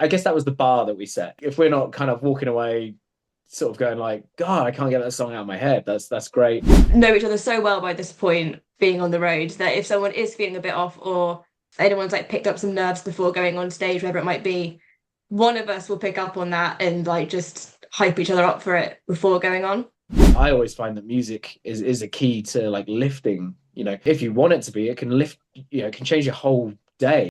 I guess that was the bar that we set. If we're not kind of walking away, sort of going like, God, I can't get that song out of my head. That's great. Know each other so well by this point, being on the road, that if someone is feeling a bit off or anyone's like picked up some nerves before going on stage, whatever it might be, one of us will pick up on that and like just hype each other up for it before going on. I always find that music is a key to like lifting. If you want it to be, it can lift. It can change your whole day.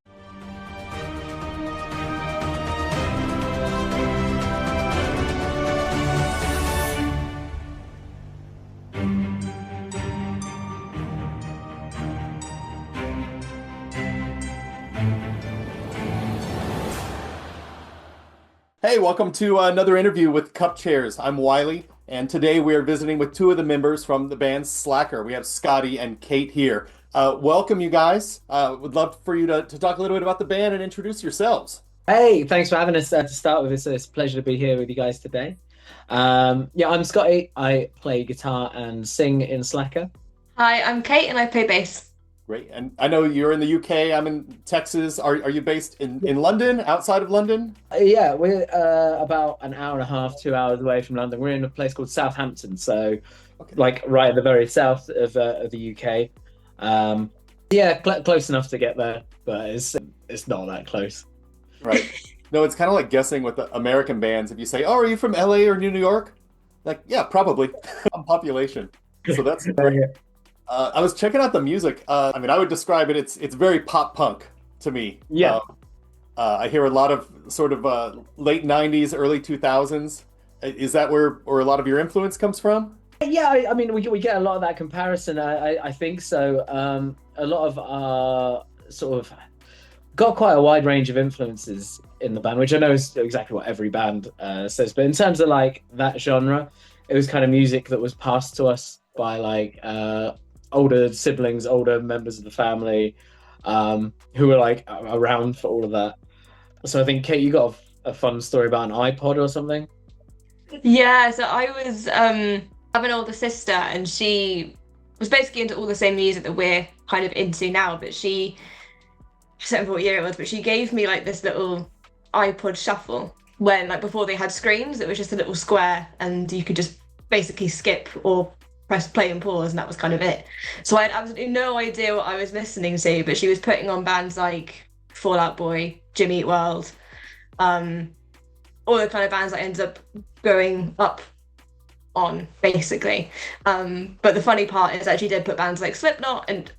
Hey, welcome to another interview with Cupchairs. I'm Wiley, and today we are visiting with two of the members from the band Slakrr. We have Scotty and Kate here. Welcome, you guys. Would love for you to talk a little bit about the band and introduce yourselves. Hey, thanks for having us to start with. It's a pleasure to be here with you guys today. I'm Scotty. I play guitar and sing in Slakrr. Hi, I'm Kate and I play bass. Great. And I know you're in the UK. I'm in Texas. Are you based in London, outside of London? Yeah, we're about an hour and a half, 2 hours away from London. We're in a place called Southampton, so like right at the very south of the UK. Close enough to get there, but it's not that close. Right. No, it's kind of like guessing with the American bands. If you say, "Oh, are you from LA or New York?" Like, yeah, probably on population. So that's great. I was checking out the music. I would describe it. It's very pop punk to me. Yeah. I hear a lot of sort of late '90s, early 2000s. Is that where a lot of your influence comes from? Yeah, we get a lot of that comparison. I think so. A lot of our sort of got quite a wide range of influences in the band, which I know is exactly what every band says. But in terms of like that genre, it was kind of music that was passed to us by like older siblings, older members of the family, who were like around for all of that. So I think, Kate, you got a fun story about an iPod or something? Yeah, so I was have an older sister and she was basically into all the same music that we're kind of into now, but she's 7 year old, but she gave me like this little iPod shuffle when like before they had screens. It was just a little square and you could just basically skip or press play and pause, and that was kind of it. So I had absolutely no idea what I was listening to, but she was putting on bands like Fall Out Boy, Jimmy Eat World, all the kind of bands I ended up growing up on, basically. But the funny part is that she did put bands like Slipknot and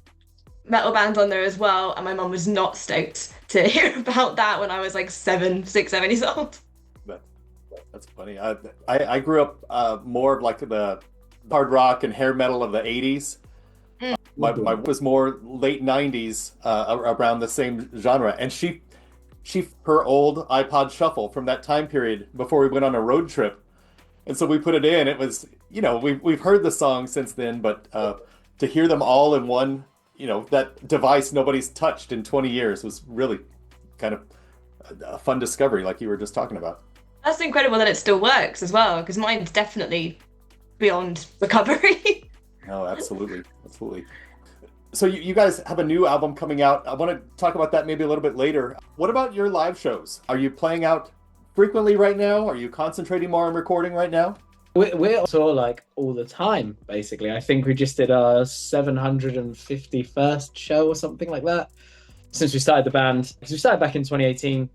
metal bands on there as well, and my mum was not stoked to hear about that when I was like 7 years old. That's funny. I grew up more of like the hard rock and hair metal of the 80s. My was more late 90s, around the same genre, and she her old iPod shuffle from that time period before we went on a road trip, and so we put it in. It was, we've heard the song since then, but to hear them all in one, that device nobody's touched in 20 years was really kind of a fun discovery, like you were just talking about. That's incredible that it still works as well, because mine's definitely beyond recovery. No, absolutely. So you guys have a new album coming out. I want to talk about that maybe a little bit later. What about your live shows? Are you playing out frequently right now? Are you concentrating more on recording right now? We're tour like all the time, basically. I think we just did our 751st show or something like that since we started the band. Because we started back in 2018.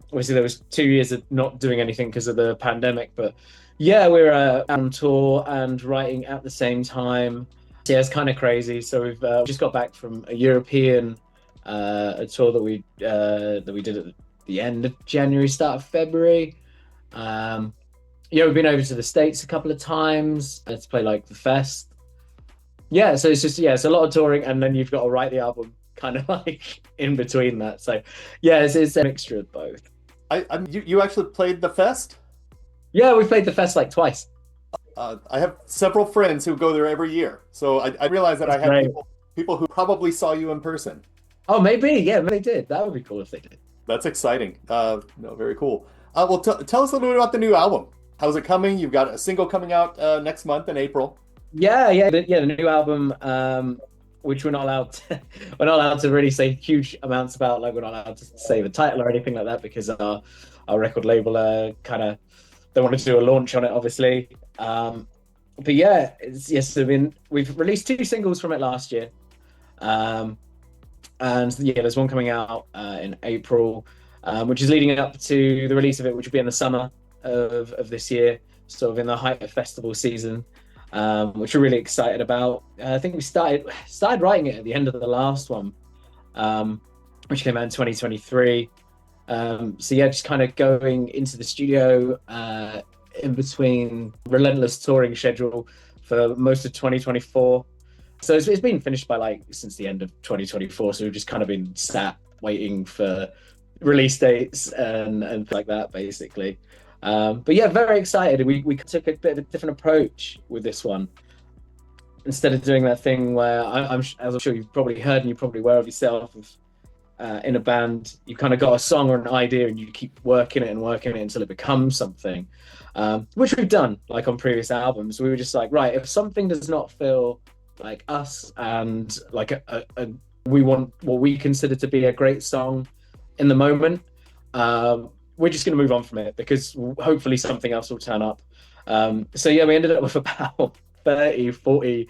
Obviously, there was 2 years of not doing anything because of the pandemic, but yeah, we're on tour and writing at the same time. Yeah, it's kind of crazy. So we've just got back from a European a tour that we did at the end of January, start of February. We've been over to the States a couple of times to play like the fest. Yeah, so it's a lot of touring, and then you've got to write the album kind of like in between that. So yeah, it's a mixture of both. You actually played the fest? Yeah, we played the fest like twice. I have several friends who go there every year, so I realize that I have people who probably saw you in person. Oh, maybe. Yeah, maybe they did. That would be cool if they did. That's exciting. Very cool. Well, tell us a little bit about the new album. How's it coming? You've got a single coming out next month in April. Yeah. The new album which we're not allowed to, we're not allowed to really say huge amounts about. Like we're not allowed to say the title or anything like that because our record label kind of they wanted to do a launch on it, obviously. But yeah, yes, I mean we've released 2 singles from it last year, and yeah, there's one coming out in April, which is leading up to the release of it, which will be in the summer of this year, sort of in the height of festival season, which we're really excited about. I think we started writing it at the end of the last one, which came out in 2023. So yeah, just kind of going into the studio in between relentless touring schedule for most of 2024. So it's been finished by since the end of 2024. So we've just kind of been sat waiting for release dates and like that, basically. But yeah, very excited. We took a bit of a different approach with this one. Instead of doing that thing where as I'm sure you've probably heard and you're probably aware of yourself, in a band, you kind of got a song or an idea and you keep working it until it becomes something, which we've done like on previous albums. We were just like, right, if something does not feel like us and like we want what we consider to be a great song in the moment, we're just going to move on from it because hopefully something else will turn up. So yeah, we ended up with about 30-40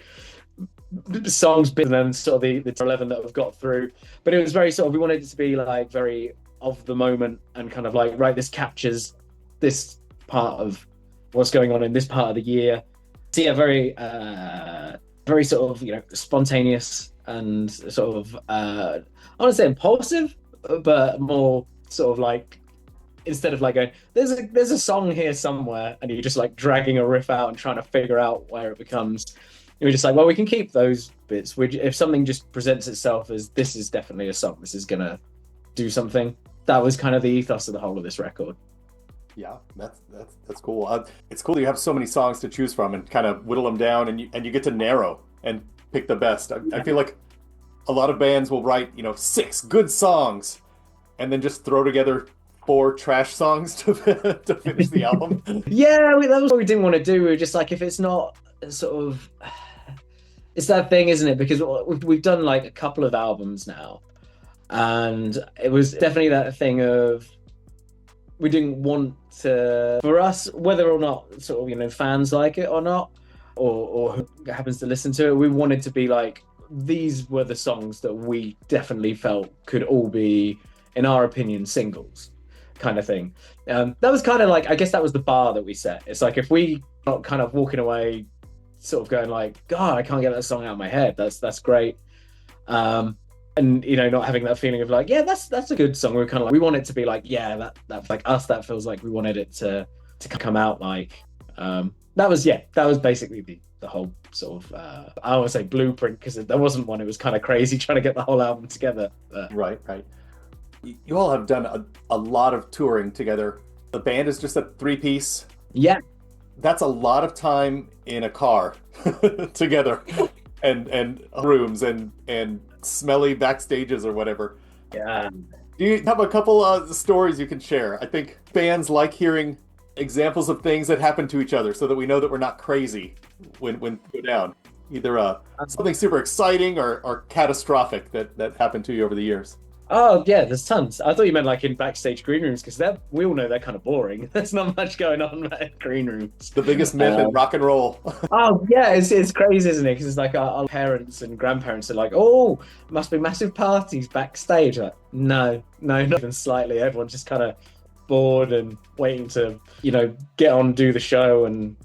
songs, and then sort of the 11 that we've got through. But it was very sort of, we wanted it to be like very of the moment and kind of like, right, this captures this part of what's going on in this part of the year. So yeah, very sort of, spontaneous and sort of, I want to say impulsive, but more sort of like, instead of like going, there's a song here somewhere, and you're just like dragging a riff out and trying to figure out where it becomes. We're just like, well, we can keep those bits. If something just presents itself as this is definitely a song, this is gonna do something. That was kind of the ethos of the whole of this record. Yeah, that's cool. It's cool that you have so many songs to choose from and kind of whittle them down, and you get to narrow and pick the best. I feel like a lot of bands will write 6 good songs, and then just throw together 4 trash songs to finish the album. Yeah, that was what we didn't want to do. We were just like, if it's not sort of, it's that thing, isn't it? Because we've done like a couple of albums now, and it was definitely that thing of we didn't want to, for us, whether or not sort of fans like it or not, or who happens to listen to it, we wanted to be like, these were the songs that we definitely felt could all be, in our opinion, singles, kind of thing. That was kind of like, I guess that was the bar that we set. It's like, if we not kind of walking away sort of going like, God, I can't get that song out of my head, that's great, and not having that feeling of like, yeah, that's a good song. We're kind of like, we want it to be like, yeah, that's like us, that feels like we wanted it to come out like, that was basically the whole sort of I don't want to say blueprint, because there wasn't one. It was kind of crazy trying to get the whole album together, but... right. You all have done a lot of touring together. The band is just a 3-piece. Yeah, that's a lot of time in a car together, and rooms and smelly backstages or whatever. Yeah. Do you have a couple stories you can share? I think fans like hearing examples of things that happen to each other, so that we know that we're not crazy when we go down. Either something super exciting or catastrophic that happened to you over the years. Oh yeah, there's tons. I thought you meant like in backstage green rooms, because we all know they're kind of boring. There's not much going on in green rooms. The biggest myth in rock and roll. Oh yeah, it's crazy, isn't it? Because it's like our parents and grandparents are like, oh, must be massive parties backstage. Like, no, not even slightly. Everyone's just kind of bored and waiting to get on, do the show, and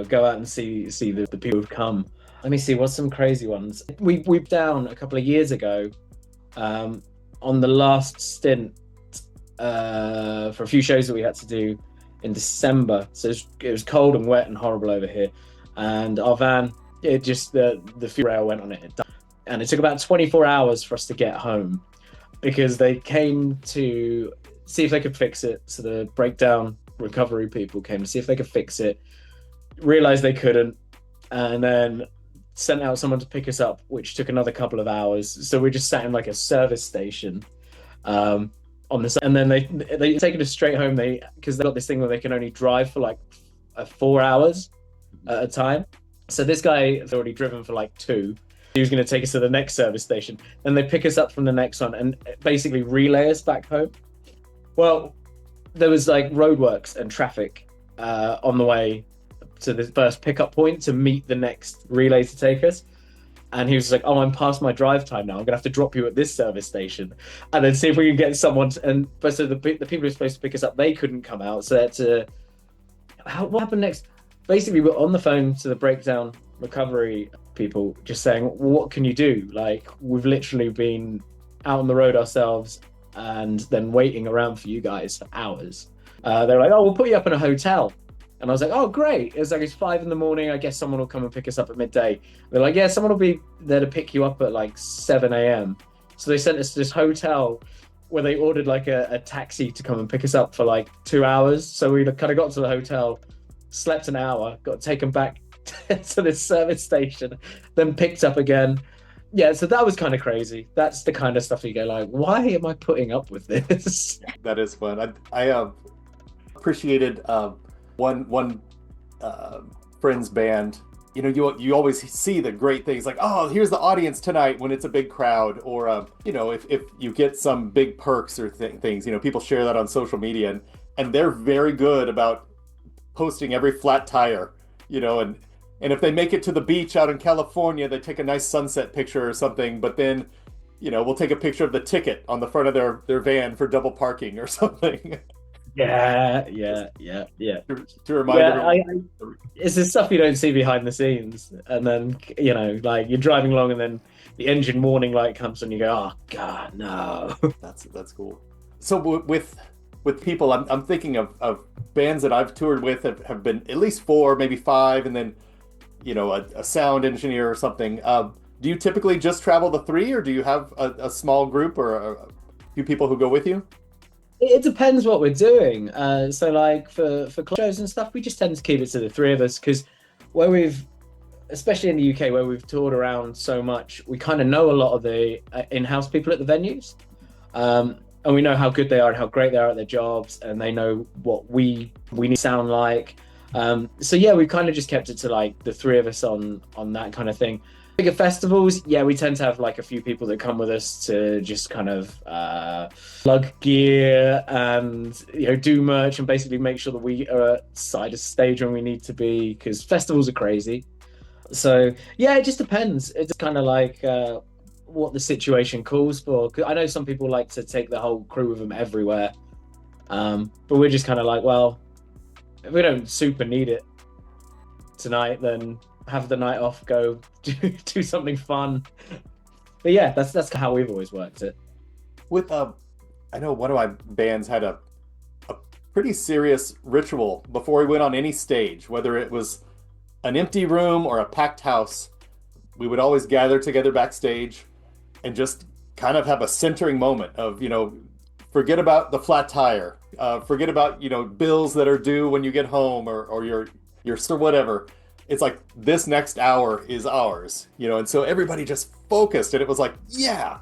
go out and see the people who've come. Let me see, what's some crazy ones. We down a couple of years ago. On the last stint for a few shows that we had to do in December. So it was cold and wet and horrible over here. And our van, it just, the fuel rail went on it. And it took about 24 hours for us to get home, because they came to see if they could fix it. So the breakdown recovery people came to see if they could fix it, realized they couldn't, and then sent out someone to pick us up, which took another couple of hours. So we just sat in like a service station on the, and then they taken us straight home. Because they got this thing where they can only drive for like 4 hours at a time. So this guy has already driven for like 2. he was going to take us to the next service station. And they pick us up from the next one and basically relay us back home. Well, there was like roadworks and traffic on the way to the first pickup point to meet the next relay to take us. And he was like, oh, I'm past my drive time now. I'm going to have to drop you at this service station and then see if we can get someone. But so the people who were supposed to pick us up, they couldn't come out. So what happened next? Basically, we're on the phone to the breakdown recovery people just saying, what can you do? Like, we've literally been out on the road ourselves and then waiting around for you guys for hours. They're like, oh, we'll put you up in a hotel. And I was like, oh, great. It's like, it's 5 a.m. I guess someone will come and pick us up at midday. They're like, yeah, someone will be there to pick you up at like 7 a.m. So they sent us to this hotel where they ordered like a taxi to come and pick us up for like 2 hours. So we kind of got to the hotel, slept an hour, got taken back to this service station, then picked up again. Yeah, so that was kind of crazy. That's the kind of stuff you go like, why am I putting up with this? That is fun. I appreciated one friend's band. You know, you always see the great things like, oh, here's the audience tonight when it's a big crowd, or you know, if you get some big perks or things, you know, people share that on social media, and they're very good about posting every flat tire, you know, and if they make it to the beach out in California, they take a nice sunset picture or something, but then, you know, we'll take a picture of the ticket on the front of their van for double parking or something. Yeah. To remind everyone. It's the stuff you don't see behind the scenes. And then, you know, like you're driving along and then the engine warning light comes and you go, oh, God, no. That's cool. So with people, I'm thinking of bands that I've toured with have been at least 4, maybe 5, and then, you know, a sound engineer or something. Do you typically just travel the 3, or do you have a small group or a few people who go with you? It depends what we're doing. So like for club shows and stuff, we just tend to keep it to the 3 of us, because especially in the UK where we've toured around so much, we kind of know a lot of the in-house people at the venues. And we know how good they are and how great they are at their jobs, and they know what we need to sound like. So yeah, we've kind of just kept it to like the 3 of us on that kind of thing. Bigger festivals, yeah, we tend to have like a few people that come with us to just kind of plug gear and, you know, do merch and basically make sure that we are at side of stage when we need to be, because festivals are crazy. So yeah, it just depends. It's kind of like what the situation calls for. 'Cause I know some people like to take the whole crew with them everywhere, but we're just kind of like, well, if we don't super need it tonight, then have the night off, go do something fun. But yeah, that's how we've always worked it. With I know one of my bands had a pretty serious ritual before we went on any stage, whether it was an empty room or a packed house. We would always gather together backstage and just kind of have a centering moment of, you know, forget about the flat tire, forget about, you know, bills that are due when you get home, or your whatever. It's like, this next hour is ours, you know, and so everybody just focused, and it was like, yeah.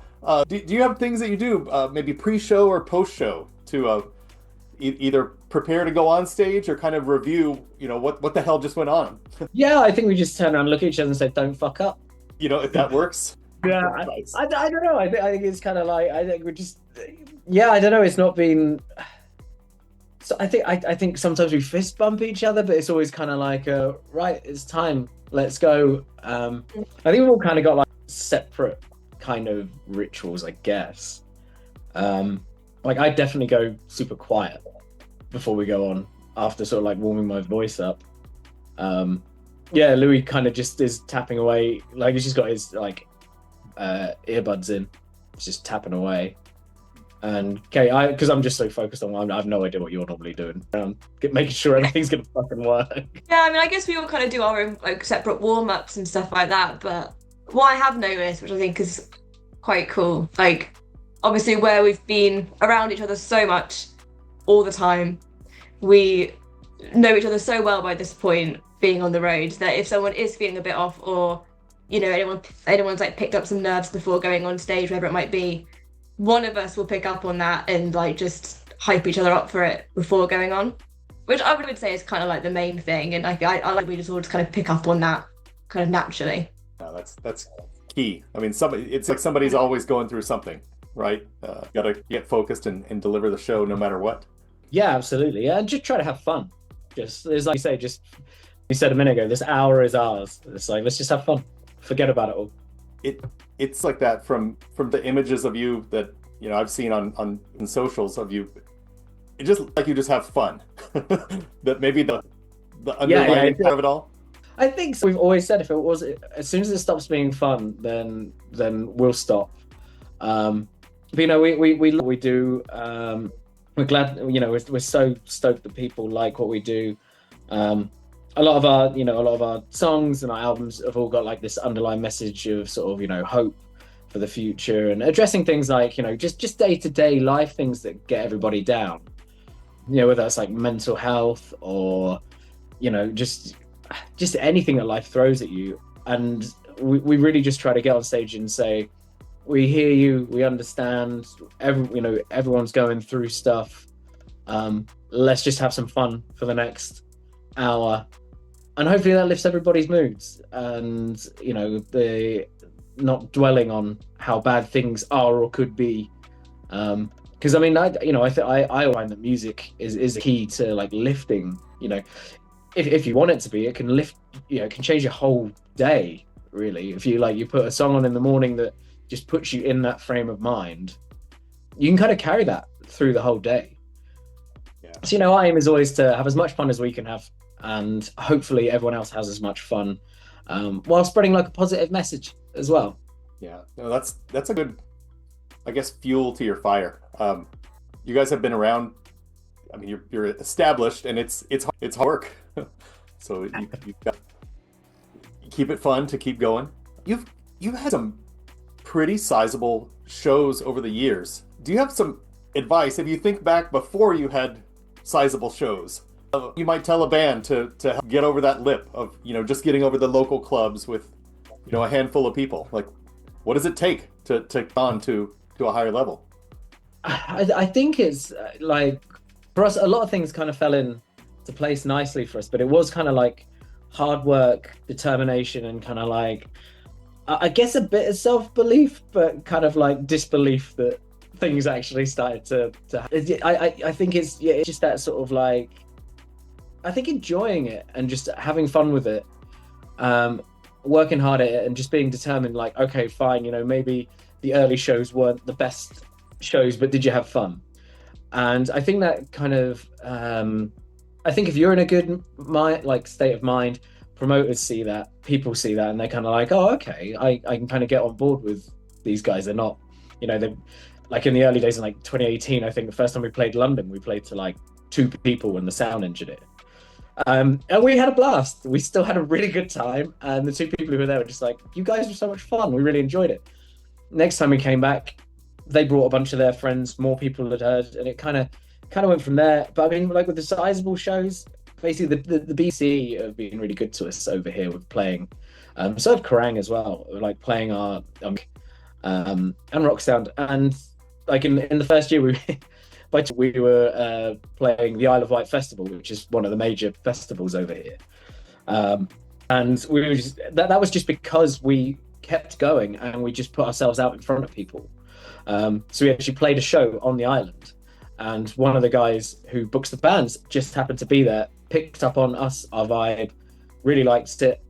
Do you have things that you do, maybe pre-show or post-show, to either prepare to go on stage or kind of review, you know, what the hell just went on? Yeah, I think we just turn around, look at each other and say, don't fuck up. You know, if that works. Yeah, nice. I don't know. I think it's kind of like, I think we're just, yeah, I don't know. It's not been... So I think sometimes we fist bump each other, but it's always kind of like, right, it's time, let's go. I think we've all kind of got like separate kind of rituals, I guess. Like I definitely go super quiet before we go on, after sort of like warming my voice up. Yeah, Louis kind of just is tapping away, like he's just got his like earbuds in, he's just tapping away. And okay, because I'm just so focused on, I have no idea what you're normally doing. Making sure everything's gonna fucking work. Yeah, I mean, I guess we all kind of do our own like separate warm-ups and stuff like that. But what I have noticed, which I think is quite cool, like obviously where we've been around each other so much all the time, we know each other so well by this point, being on the road, that if someone is feeling a bit off, or you know, anyone's like picked up some nerves before going on stage, whatever it might be, one of us will pick up on that and like just hype each other up for it before going on, which I would say is kind of like the main thing. And I like we just all just kind of pick up on that kind of naturally. No, that's key. I mean, it's like somebody's always going through something, right? Got to get focused and deliver the show no matter what. Yeah, absolutely. Yeah, and just try to have fun. Just as like you say, just you said a minute ago, this hour is ours. It's like, let's just have fun. Forget about it all. It's like that from the images of you that, you know, I've seen on socials of you. It just like you just have fun. That maybe the underlying part of it all. I think so. We've always said if it was, as soon as it stops being fun, then we'll stop. But you know, we do. We're glad, you know, we're so stoked that people like what we do. A lot of our songs and our albums have all got like this underlying message of sort of, you know, hope for the future and addressing things like, you know, just day-to-day life things that get everybody down. You know, whether that's like mental health or, you know, just anything that life throws at you. And we really just try to get on stage and say, we hear you, we understand, everyone's going through stuff. Let's just have some fun for the next hour. And hopefully that lifts everybody's moods. And, you know, they not dwelling on how bad things are or could be. Because I mean, I find that music is a key to like lifting, you know, if you want it to be, it can lift, you know, it can change your whole day, really. If you put a song on in the morning that just puts you in that frame of mind, you can kind of carry that through the whole day. Yeah. So, you know, our aim is always to have as much fun as we can have, and hopefully everyone else has as much fun, while spreading like a positive message as well. Yeah, no, that's a good, I guess, fuel to your fire. You guys have been around. I mean, you're established, and it's hard work. So you've got to keep it fun to keep going. You've had some pretty sizable shows over the years. Do you have some advice if you think back before you had sizable shows? You might tell a band to get over that lip of, you know, just getting over the local clubs with, you know, a handful of people. Like, what does it take to on to a higher level? I think it's like, for us, a lot of things kind of fell into place nicely for us, but it was kind of like hard work, determination, and kind of like, I guess a bit of self-belief, but kind of like disbelief that things actually started to I think it's just that sort of like, I think enjoying it and just having fun with it, working hard at it and just being determined, like, okay, fine, you know, maybe the early shows weren't the best shows, but did you have fun? And I think that kind of, I think if you're in a good state of mind, promoters see that, people see that, and they're kind of like, oh, okay, I can kind of get on board with these guys. They're not, you know, they like in the early days in like 2018, I think the first time we played London, we played to like 2 people and the sound engineer. And we had a blast. We still had a really good time. And the 2 people who were there were just like, you guys were so much fun. We really enjoyed it. Next time we came back, they brought a bunch of their friends, more people had heard, and it kind of went from there. But I mean, like with the sizable shows, basically the BC have been really good to us over here with playing. So have Kerrang as well, like playing our and Rock Sound. And like in the first year, we were playing the Isle of Wight Festival, which is one of the major festivals over here. And we were just, that was just because we kept going and we just put ourselves out in front of people. So we actually played a show on the island, and one of the guys who books the bands just happened to be there, picked up on us, our vibe, really liked it,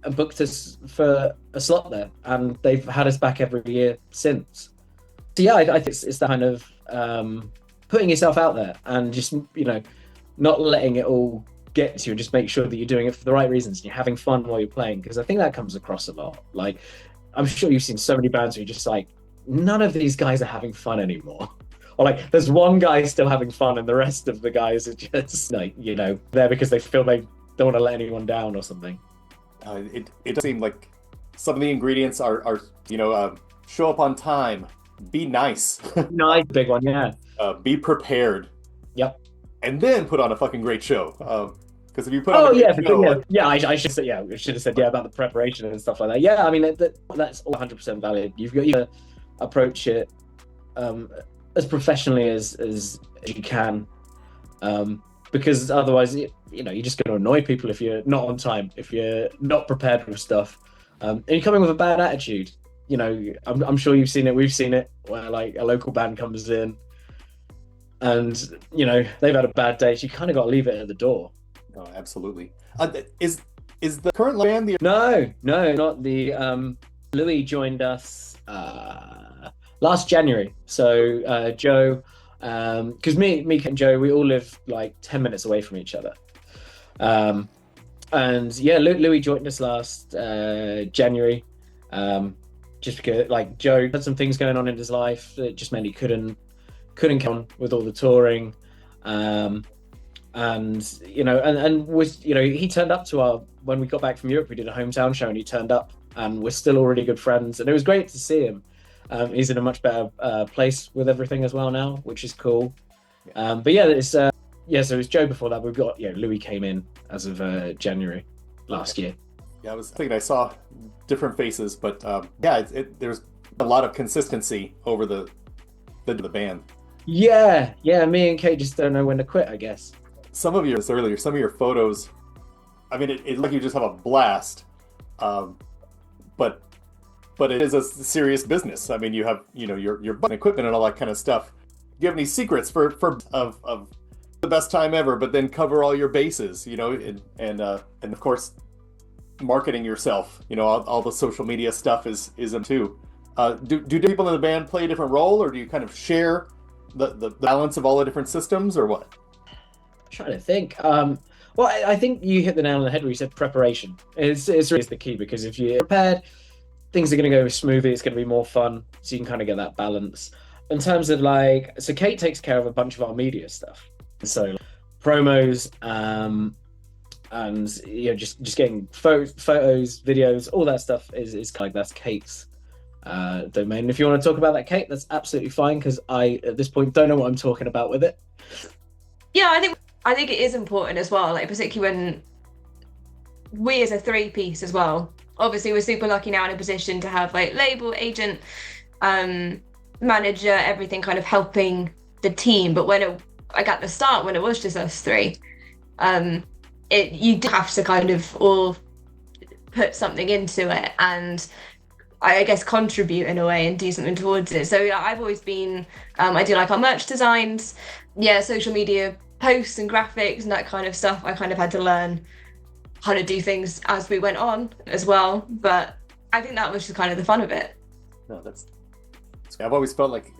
and booked us for a slot there. And they've had us back every year since. So yeah, I think it's the kind of putting yourself out there and just, you know, not letting it all get to you, and just make sure that you're doing it for the right reasons and you're having fun while you're playing, because I think that comes across a lot. Like, I'm sure you've seen so many bands where you're just like, none of these guys are having fun anymore. Or like, there's one guy still having fun and the rest of the guys are just like, you know, there because they feel they don't want to let anyone down or something. It does seem like some of the ingredients are you know, show up on time, be nice. Nice, big one, yeah. Be prepared. Yep. And then put on a fucking great show. Because if you put on a great show... I should say, I should have said, about the preparation and stuff like that. Yeah, I mean, that's all 100% valid. You've got to approach it as professionally as you can, because otherwise, you know, you're just going to annoy people if you're not on time, if you're not prepared with stuff, and you're coming with a bad attitude. I'm sure you've seen it. We've seen it where like a local band comes in, and they've had a bad day. So you kind of got to leave it at the door. Oh, absolutely. Is the current band the? No, not the. Louis joined us last January. So Joe, because me and Joe, we all live like 10 minutes away from each other. And yeah, Louis joined us last January. Just because like Joe had some things going on in his life that just meant he couldn't come on with all the touring. And was he turned up to when we got back from Europe, we did a hometown show, and he turned up, and we're still already good friends, and it was great to see him. He's in a much better place with everything as well now, which is cool. But yeah, it's so it was Joe before that. We've got Louis came in as of January last year. Yeah, I was thinking I saw different faces, but there's a lot of consistency over the band. Yeah, me and Kate just don't know when to quit, I guess. Some of your photos, I mean, it like you just have a blast, but it is a serious business. I mean, you have your equipment and all that kind of stuff. Do you have any secrets for of the best time ever, but then cover all your bases, and of course, marketing yourself, all the social media stuff is them too. Do people in the band play a different role, or do you kind of share the balance of all the different systems, or what? I'm trying to think. Well, I think you hit the nail on the head where you said preparation. It's really the key, because if you're prepared, things are going to go smoothly. It's going to be more fun, so you can kind of get that balance. In terms of so Kate takes care of a bunch of our media stuff, so promos, and just getting photos, videos, all that stuff is kind of that's Kate's domain. If you want to talk about that, Kate, that's absolutely fine, because I at this point don't know what I'm talking about with it. Yeah, I think it is important as well, like particularly when we as a three-piece as well. Obviously, we're super lucky now in a position to have like label, agent, manager, everything kind of helping the team. But at the start, when it was just us three, you do have to kind of all put something into it, and I guess contribute in a way and do something towards it. So yeah, I've always been, I do like our merch designs, social media posts and graphics and that kind of stuff. I kind of had to learn how to do things as we went on as well. But I think that was just kind of the fun of it. No, I've always felt like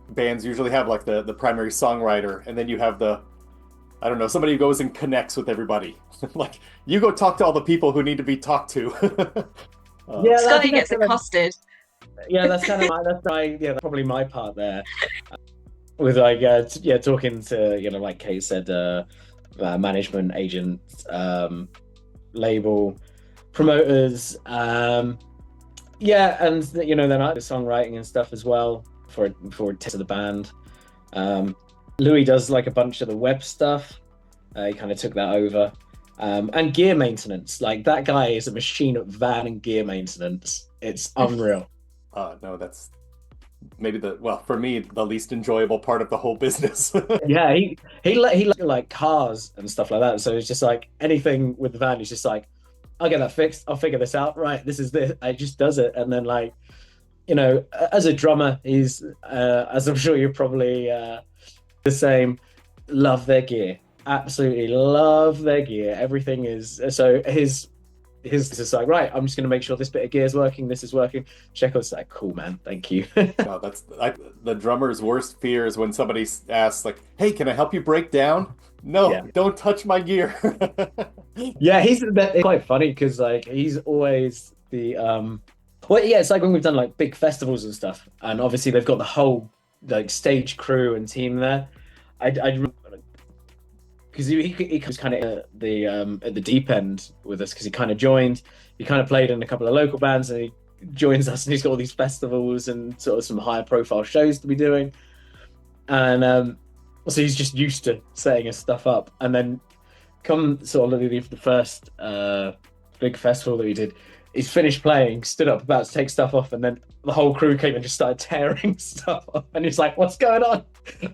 bands usually have like the primary songwriter, and then you have somebody who goes and connects with everybody. Like, you go talk to all the people who need to be talked to. Scotty gets accosted. Yeah, that's kind of that's probably my part there. With talking to like Kate said, management, agent, label, promoters, and then I do songwriting and stuff as well for to the band. Louis does like a bunch of the web stuff. He kind of took that over. And gear maintenance, like that guy is a machine at van and gear maintenance. It's unreal. No, that's maybe for me, the least enjoyable part of the whole business. Yeah, he like cars and stuff like that. So it's just like anything with the van, he's just like, I'll get that fixed. I'll figure this out. Right, this is this. I just does it. And then like, as a drummer, he's as I'm sure you're probably the same. Love their gear. Absolutely love their gear. Everything is so his is like, right, I'm just going to make sure this bit of gear is working, this is working. Checo's like, cool, man, thank you. No, that's the drummer's worst fear is when somebody asks like, hey, can I help you break down? No, Don't touch my gear. Yeah, it's quite funny because like he's always the it's like when we've done like big festivals and stuff, and obviously they've got the whole like stage crew and team there. Because he was kind of at the deep end with us, because he kind of joined. He kind of played in a couple of local bands, and he joins us, and he's got all these festivals and sort of some higher profile shows to be doing. And so he's just used to setting his stuff up. And then come sort of the first big festival that we did, he's finished playing, stood up about to take stuff off, and then the whole crew came and just started tearing stuff off. And he's like, what's going on?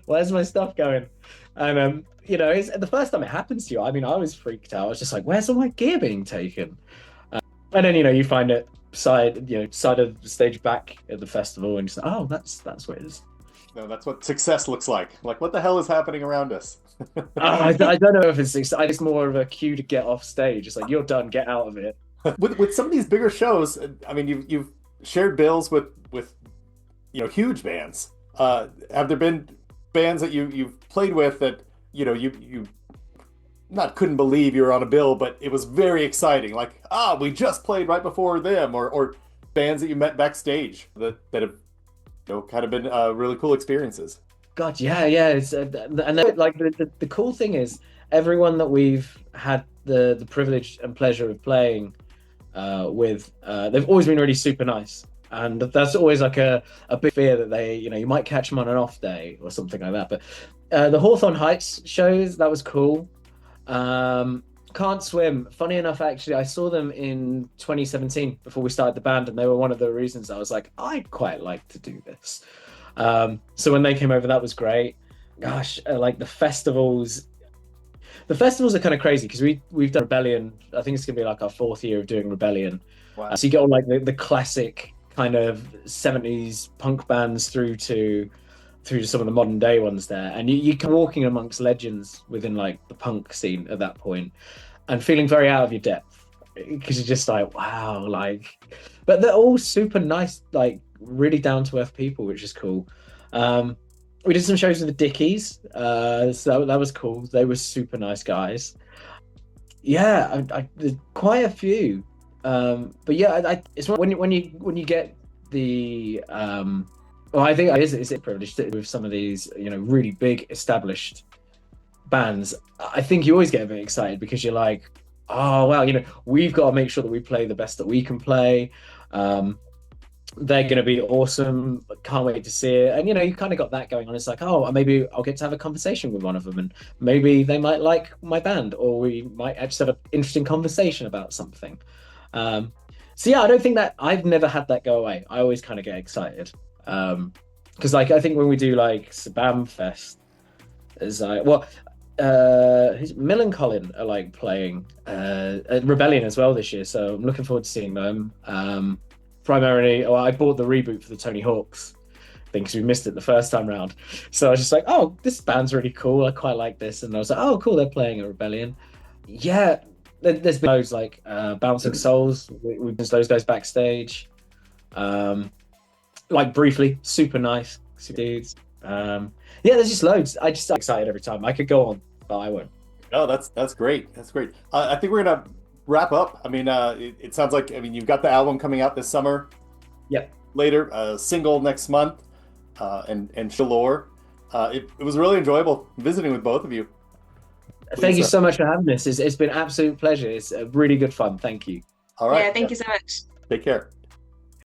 Where's my stuff going? And it's the first time it happens to you. I mean, I was freaked out. I was just like, where's all my gear being taken? And then, you find it side of the stage back at the festival, and just, oh, that's what it is. No, that's what success looks like. Like, what the hell is happening around us? I don't know if it's more of a cue to get off stage. It's like, you're done, get out of it. With some of these bigger shows, I mean, you've shared bills with huge bands. Have there been bands that you've played with that you not couldn't believe you were on a bill, but it was very exciting? Like, we just played right before them, or bands that you met backstage that have kind of been really cool experiences. God, yeah. It's, and then, like the cool thing is, everyone that we've had the privilege and pleasure of playing with, they've always been really super nice. And that's always like a big fear that they, you might catch them on an off day or something like that. But the Hawthorne Heights shows, that was cool. Can't Swim, funny enough, actually, I saw them in 2017 before we started the band, and they were one of the reasons I was like, I'd quite like to do this. So when they came over, that was great. Gosh, like the festivals are kind of crazy, because we've done Rebellion. I think it's gonna be like our 4th year of doing Rebellion. Wow. So you get all like the classic kind of 70s punk bands through to some of the modern day ones there, and you come walking amongst legends within like the punk scene at that point, and feeling very out of your depth, because you're just like, wow, like, but they're all super nice, like really down to earth people, which is cool. We did some shows with the Dickies, so that was cool. They were super nice guys. Yeah, I quite a few. But yeah, it's when you get the well, I think it's a privilege with some of these really big established bands. I think you always get a bit excited, because you're like, oh wow, we've got to make sure that we play the best that we can play. They're going to be awesome. Can't wait to see it. And you kind of got that going on. It's like, oh, maybe I'll get to have a conversation with one of them, and maybe they might like my band, or we might actually have an interesting conversation about something. So yeah, I don't think that I've never had that go away. I always kind of get excited, because like I think when we do like Sabam Fest, is like, well, Mill and Colin are like playing at Rebellion as well this year, so I'm looking forward to seeing them. Primarily, I bought the reboot for the Tony Hawk's thing, because we missed it the first time round. So I was just like, oh, this band's really cool. I quite like this, and I was like, oh, cool, they're playing at Rebellion. Yeah. There's been those like Bouncing Souls. We've been those guys backstage. Like briefly, super nice, super dudes. Yeah, there's just loads. I just get excited every time. I could go on, but I won't. Oh, that's great. That's great. I think we're gonna wrap up. I mean, it sounds like you've got the album coming out this summer. Yep. Later, single next month, and Shalor. It was really enjoyable visiting with both of you. Thank you so much for having us. It's been an absolute pleasure. It's really good fun. Thank you. All right. Yeah, thank you so much. Take care.